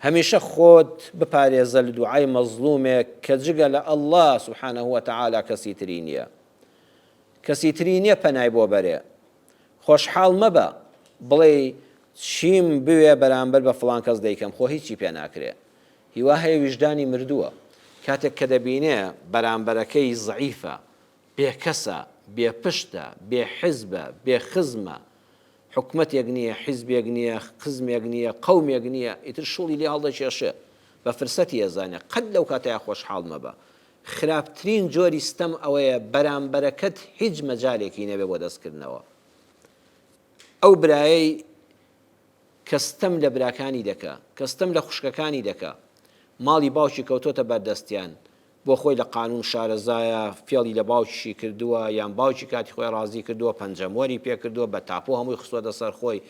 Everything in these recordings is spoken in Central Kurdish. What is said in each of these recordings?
هەمیشە خۆت بپارێزە لە دوعای مەزلومێک کە جگە لە ئەڵڵا سوبحانەهو وەتەعالا کەسی تری نییە. کەسی تری نییە پەنای بۆ بەرێ. خۆشحاڵ مەبە بڵێ چیم بوێ بەرامبەر بە فڵان کەس دەیکەم، خۆ هیچی پێ ناکرێ. هیوا هەیە ویژدانی مردووە. کاتێک کە دەبینێ بەرامبەرەکەی زەعیفە، بێکەسە، بێپشتە، بێحیزبە، بێخزمە، حکومەتێک نییە، حیزبێک نییە، قزمێک نییە، قەومێک نییە، ئیتر شوڵی لێ هەڵدەکێشێ بە فرسەتی ئەزانێ قەت لەو کاتەیە خۆشحاڵ مەبە. خراپترین جۆری ستەم ئەوەیە بەرامبەرەکەت هیچ مەجالێکی نەبێ بۆ دەستکردنەوە. ئەو برایەی کەستەم لە براکانی دەکا، کەستەم لە خوشکەکانی دەکا، ماڵی باوکی کەوتۆتە بەردەستیان بۆ خۆی لە قانون شارەزایە فێڵی لە باوکیشی کردووە، یان باوکی کاتی خۆی ڕازی کردووە، پەنجەمۆری پێ کردووە، بە تاپۆ هەمووی خستووەتە سەر خۆی.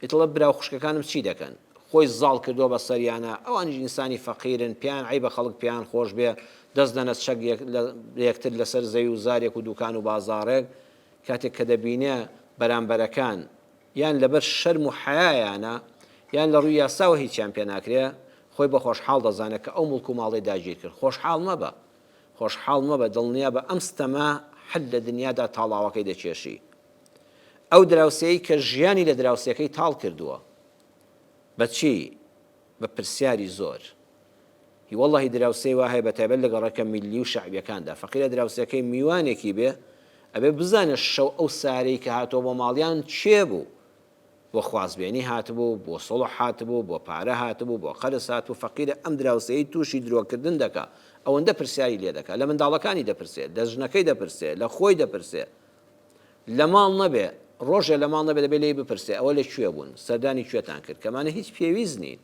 ئیتڵە برا خوشکەکانم چی دەکەن؟ خۆی زاڵ کردووە بە سەریانە. ئەوانیش ئینسانی فەقیرن، پیان عیبە خەڵک پیان خۆش بێ، دەست دەنە چەک یەکتر لەسەر زەوی و زارێک و دوکان و بازاڕێک. کاتێک کە دەبینێ بەرامبەرەکان یان لەبەر شەرم و حەیایانە یان لە ڕووی یاساوە هیچیان پێ ناکرێ، خۆی بە خۆشحاڵ دەزانێت کە ئەو مڵک و ماڵی داگیر کرد. خۆشحاڵ مەبە، خۆشحاڵ مەبە، دڵنیا بە ئەم ستەمە حەد لە دنیادا تاڵاوەکەی دەکێشی. ئەو دراوسەیەی کە ژیانی لە دراوسەکەی تاڵ کردووە بەچی؟ بە پرسیاری زۆر. هی وەڵڵاهی دراوسەی وا هەیە بەتایبەت لە گەڕەکە میلی و شەعبیەکاندا فەقیرە دراوسەکەی میوانێکی بێ ئەبێ بزانێت شەو ئەو سارەی کە هاتۆ بۆ ماڵیان چێ بوو. بۆ خوازبێنی هاتبوو، بۆ سڵح هاتبوو، بۆ پارە هاتبوو، بۆ قەرز هاتبوو. فەقیرە ئەم دراوسەیە تووشی درۆکردن دەکا، ئەوەندە پرسیاری لێ دەکا، لە منداڵەکانی دەپرسێت، لە ژنەکەی دەپرسێت، لە خۆی دەپرسێت. لە ماڵ نەبێ، ڕۆژێ لە ماڵ نەبێ دەبێ لێی بپرسێ ئەوە لەکوێ بوون، سەردانی کوێتان کرد، کەمانە هیچ پێویست نین.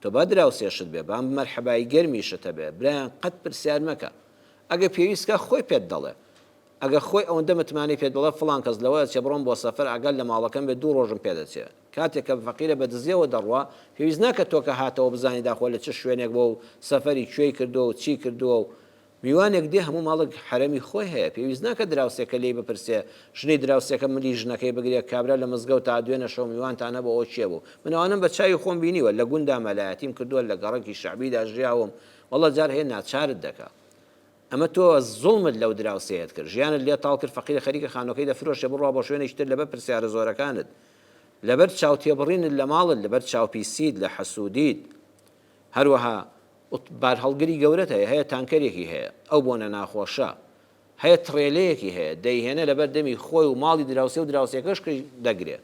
تۆ با دراوسێشت بێ، با مەرحەبای گەرمیشتە بێ، برایان قەت پرسیار مەکە. ئەگە پێویستکە خۆی پێت دەڵێ. ئەگە خۆی ئەوەندە متمانەی پێ دەڵێ فڵان کەس لەوەیە چێ بڕۆم بۆ سەفەر ئەگەر لە ماڵەکەم بێ 2 ڕۆژم پێ دەچێت. کاتێک کە فەقیرە بە دزیەوە دەڕوا، پێویست ناکە تۆ کە هاتەوە بزانی داخۆ لە چ شوێنێک بۆ و سەفەری کوێی کردووە و چی کردووە و میوانێک دێ هەموو ماڵک حرەمی خۆی هەیە. پێویست ناکە دراوسێکە لێی بپرسێ، ژنەی دراوسێکە ملی ژنەکەی بگرێت کابرا لە مزگەوت تا دوێنە شەو میوانتانە بۆ ئەو چێ بوو. من ئەوانم بە چاوی خۆم بینیوە لە گوندا مەلایەتیم کردووە، لە گەڕەکی شەعبیدا ژیاوم، وەڵڵا جار هەیە ناچارت دەکا. ئەمە تۆ زوڵمت لەو دراوسەیەت کرد، ژیانت لێ تاڵ کرد، فەقیرە خەریکە خانۆکەی دەفرۆشێ بڕوا بۆ شوێنێکی تر لەبەر پرسیارە زۆرەکانت، لەبەر چاو تێبڕینت لە ماڵت، لەبەر چاوپیسیت، لە حەسوودیت. هەروەها بار هەڵگری گەورەت هەیە تانکەرێکی هەیە، ئەو بۆنە ناخۆشە، هەیە تڕێلەیەکی هەیە دەیهێنە لەبەر دەمی خۆی و ماڵی دراوسێ و دراوسێکەش دەگرێ.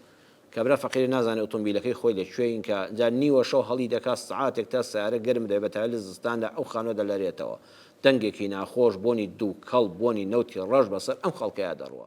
کابرا فەقیرە نازانێت ئۆتۆمبیلەکەی خۆی لەکوێین، کە جار نیوە شەو هەڵی دەکات سعاتێک تا سیارە گەرم دەبێت تا لە زستاندا ئەو خانۆ دەلەرێتەوە. دەنگێکی ناخۆش بۆنی دوو کەڵ بۆنی نەوتی ڕەش بەسەر ئەم خەڵکەیە دەڕوە.